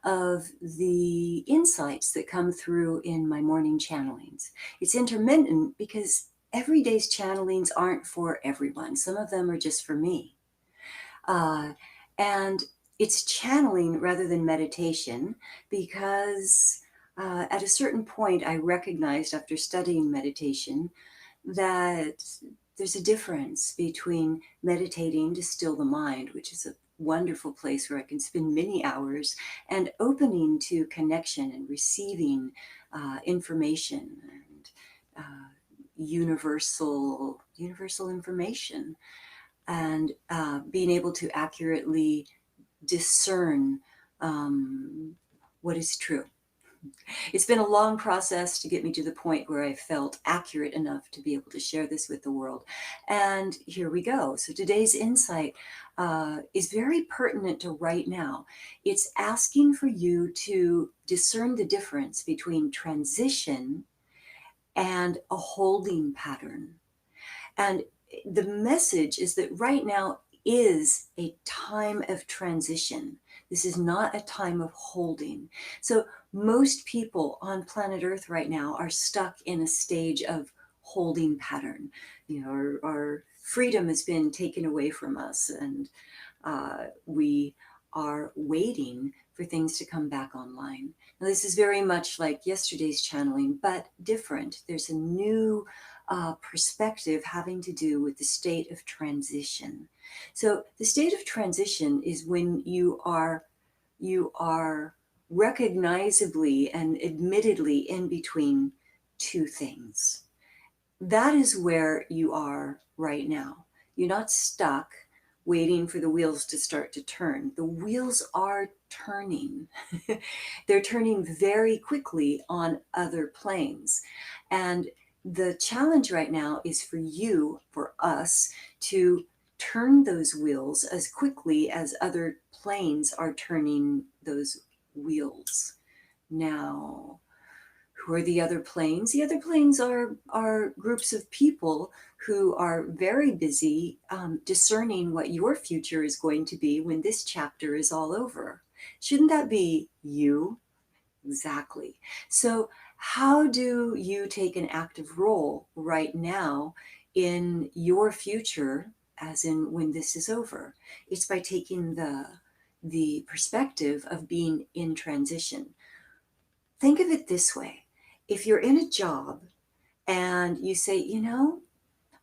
of the insights that come through in my morning channelings. It's intermittent because every day's channelings aren't for everyone. Some of them are just for me. Uh, and it's channeling rather than meditation because at a certain point I recognized after studying meditation that there's a difference between meditating to still the mind, which is a wonderful place where I can spend many hours, and opening to connection and receiving information and universal information, and being able to accurately discern what is true. It's been a long process to get me to the point where I felt accurate enough to be able to share this with the world. And here we go. So today's insight is very pertinent to right now. It's asking for you to discern the difference between transition and a holding pattern. And the message is that right now is a time of transition. This is not a time of holding. So most people on planet Earth right now are stuck in a stage of holding pattern. You know, our freedom has been taken away from us, and we are waiting for things to come back online. Now, this is very much like yesterday's channeling, but different. There's a new perspective having to do with the state of transition. So the state of transition is when you are recognizably and admittedly in between two things. That is where you are right now. You're not stuck waiting for the wheels to start to turn. The wheels are turning. They're turning very quickly on other planes. And the challenge right now is for you, for us, to turn those wheels as quickly as other planes are turning those wheels. Now, who are the other planes? The other planes are groups of people who are very busy discerning what your future is going to be when this chapter is all over. Shouldn't that be you? Exactly. So, how do you take an active role right now in your future, as in when this is over? It's by taking the perspective of being in transition. Think of it this way. If you're in a job and you say,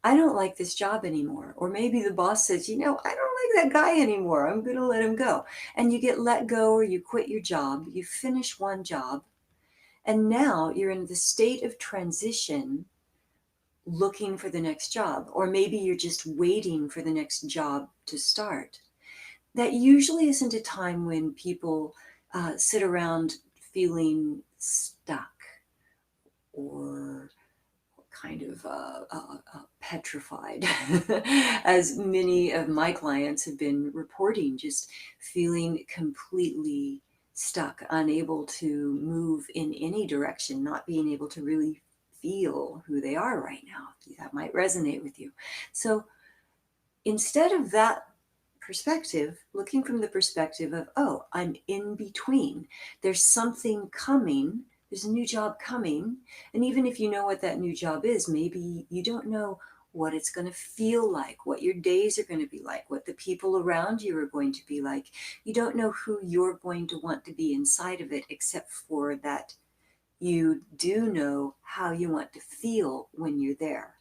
I don't like this job anymore. Or maybe the boss says, I don't like that guy anymore. I'm going to let him go. And you get let go or you quit your job. You finish one job. And now you're in the state of transition looking for the next job. Or maybe you're just waiting for the next job to start. That usually isn't a time when people sit around feeling stuck or kind of petrified, as many of my clients have been reporting, just feeling completely stuck, unable to move in any direction, not being able to really feel who they are right now. That might resonate with you. So instead of that perspective, looking from the perspective of, oh, I'm in between, there's something coming, there's a new job coming. And even if you know what that new job is, maybe you don't know what it's going to feel like, what your days are going to be like, what the people around you are going to be like. You don't know who you're going to want to be inside of it, except for that you do know how you want to feel when you're there.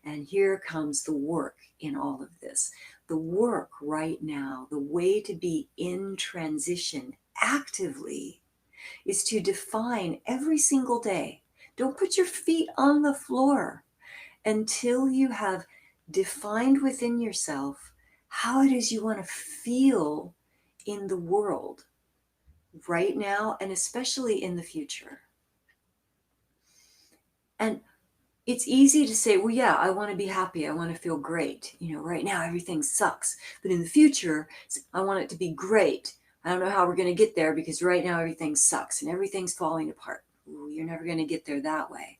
And here comes the work in all of this. The work right now, the way to be in transition actively, is to define every single day. Don't put your feet on the floor until you have defined within yourself how it is you want to feel in the world right now, and especially in the future. And it's easy to say, well, yeah, I want to be happy. I want to feel great. Right now everything sucks. But in the future, I want it to be great. I don't know how we're going to get there because right now everything sucks and everything's falling apart. Ooh, you're never going to get there that way.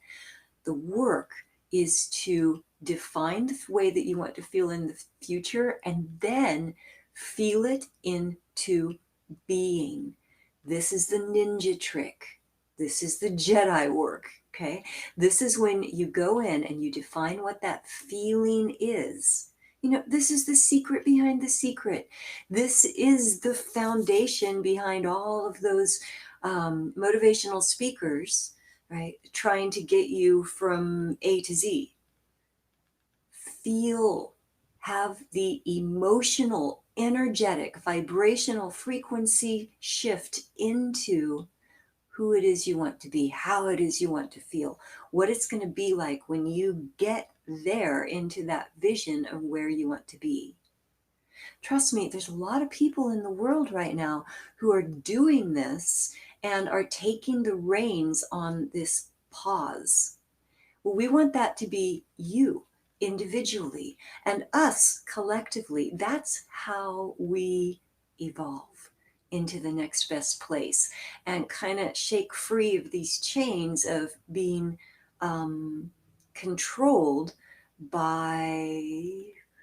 The work is to define the way that you want to feel in the future and then feel it into being. This is the ninja trick. This is the Jedi work. Okay. This is when you go in and you define what that feeling is. This is the secret behind the secret. This is the foundation behind all of those motivational speakers, right? Trying to get you from A to Z. Feel, have the emotional, energetic, vibrational frequency shift into who it is you want to be, how it is you want to feel, what it's going to be like when you get there into that vision of where you want to be. Trust me, there's a lot of people in the world right now who are doing this and are taking the reins on this pause. Well, we want that to be you individually and us collectively. That's how we evolve into the next best place and kind of shake free of these chains of being controlled by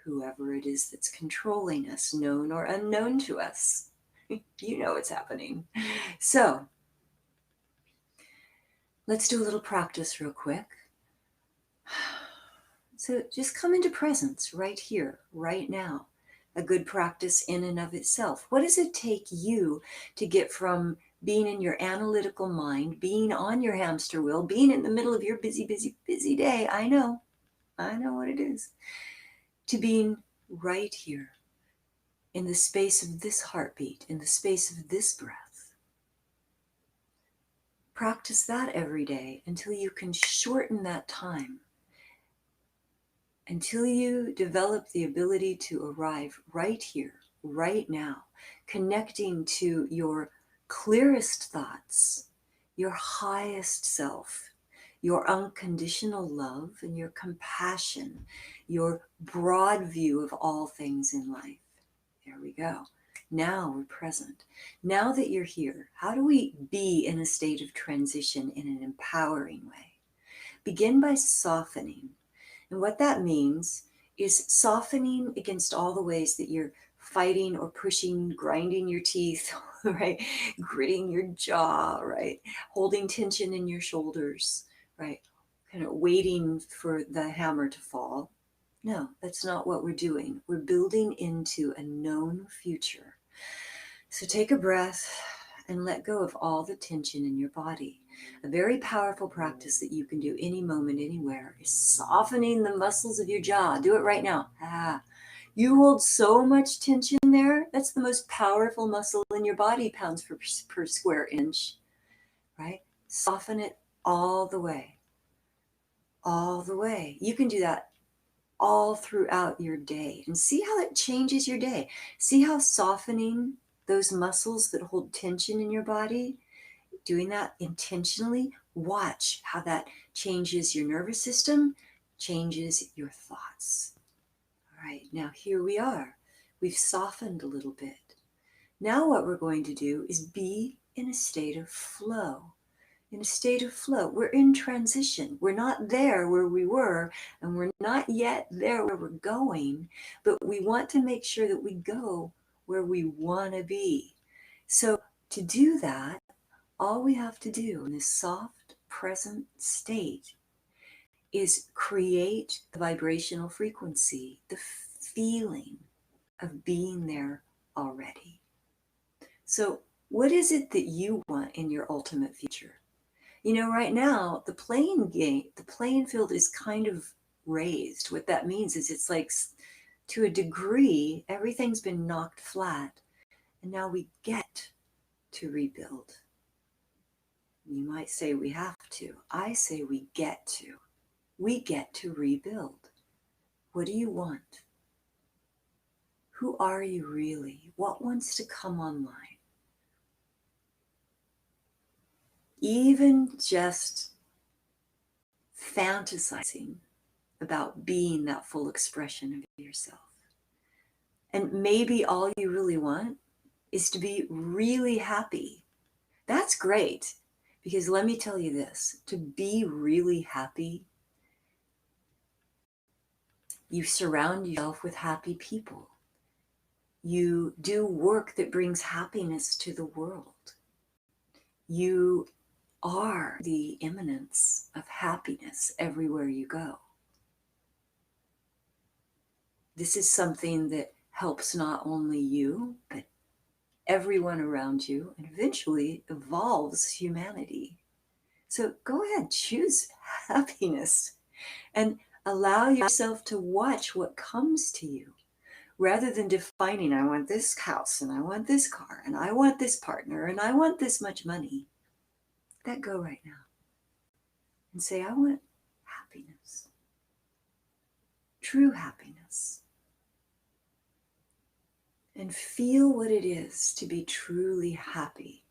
whoever it is that's controlling us, known or unknown to us. You know what's happening. So let's do a little practice real quick. So just come into presence right here, right now. A good practice in and of itself. What does it take you to get from being in your analytical mind, being on your hamster wheel, being in the middle of your busy, busy, busy day? I know what it is. To being right here in the space of this heartbeat, in the space of this breath. Practice that every day until you can shorten that time. Until you develop the ability to arrive right here, right now, connecting to your clearest thoughts, your highest self, your unconditional love and your compassion, your broad view of all things in life. There we go. Now we're present. Now that you're here, how do we be in a state of transition in an empowering way? Begin by softening. And what that means is softening against all the ways that you're fighting or pushing, grinding your teeth, right? Gritting your jaw, right? Holding tension in your shoulders, right? Kind of waiting for the hammer to fall. No, that's not what we're doing. We're building into a known future. So take a breath and let go of all the tension in your body. A very powerful practice that you can do any moment, anywhere is softening the muscles of your jaw. Do it right now. You hold so much tension there. That's the most powerful muscle in your body, pounds per square inch, right? Soften it all the way. All the way. You can do that all throughout your day and see how it changes your day. See how softening those muscles that hold tension in your body, doing that intentionally, watch how that changes your nervous system, changes your thoughts. All right, now here we are. We've softened a little bit. Now what we're going to do is be in a state of flow. In a state of flow. We're in transition. We're not there where we were, and we're not yet there where we're going, but we want to make sure that we go where we want to be. So to do that, all we have to do in this soft, present state is create the vibrational frequency, the feeling of being there already. So what is it that you want in your ultimate future? Right now, the playing field is kind of raised. What that means is it's like, to a degree, everything's been knocked flat, and now we get to rebuild. You might say we have to. I say we get to. We get to rebuild. What do you want? Who are you really? What wants to come online? Even just fantasizing about being that full expression of yourself. And maybe all you really want is to be really happy. That's great, because let me tell you this, to be really happy, you surround yourself with happy people. You do work that brings happiness to the world. You are the immanence of happiness everywhere you go. This is something that helps not only you, but everyone around you, and eventually evolves humanity. So go ahead, choose happiness and allow yourself to watch what comes to you rather than defining, I want this house and I want this car and I want this partner and I want this much money. Let go right now and say, I want happiness, true happiness. And feel what it is to be truly happy.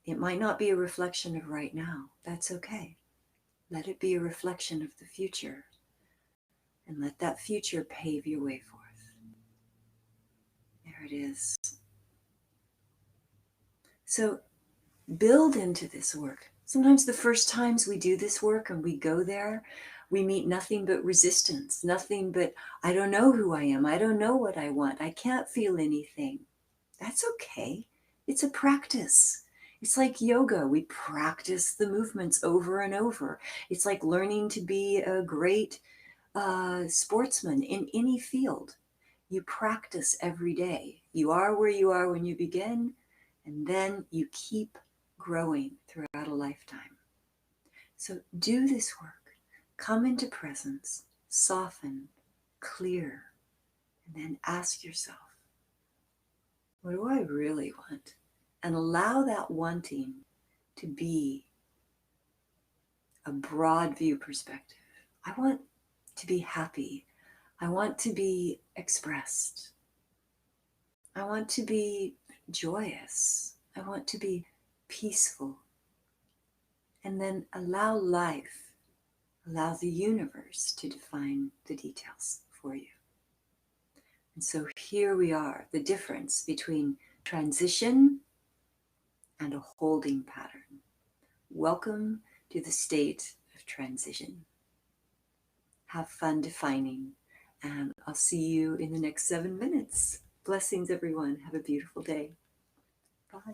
It might not be a reflection of right now. That's okay. Let it be a reflection of the future. And let that future pave your way forth. There it is. So build into this work. Sometimes the first times we do this work and we go there, we meet nothing but resistance, nothing but, I don't know who I am. I don't know what I want. I can't feel anything. That's okay. It's a practice. It's like yoga. We practice the movements over and over. It's like learning to be a great sportsman in any field. You practice every day. You are where you are when you begin, and then you keep growing throughout a lifetime. So do this work. Come into presence, soften, clear, and then ask yourself, what do I really want? And allow that wanting to be a broad view perspective. I want to be happy. I want to be expressed. I want to be joyous. I want to be peaceful. And then allow life, allow the universe to define the details for you. And so here we are, the difference between transition and a holding pattern. Welcome to the state of transition. Have fun defining, and I'll see you in the next 7 minutes. Blessings, everyone. Have a beautiful day. Bye.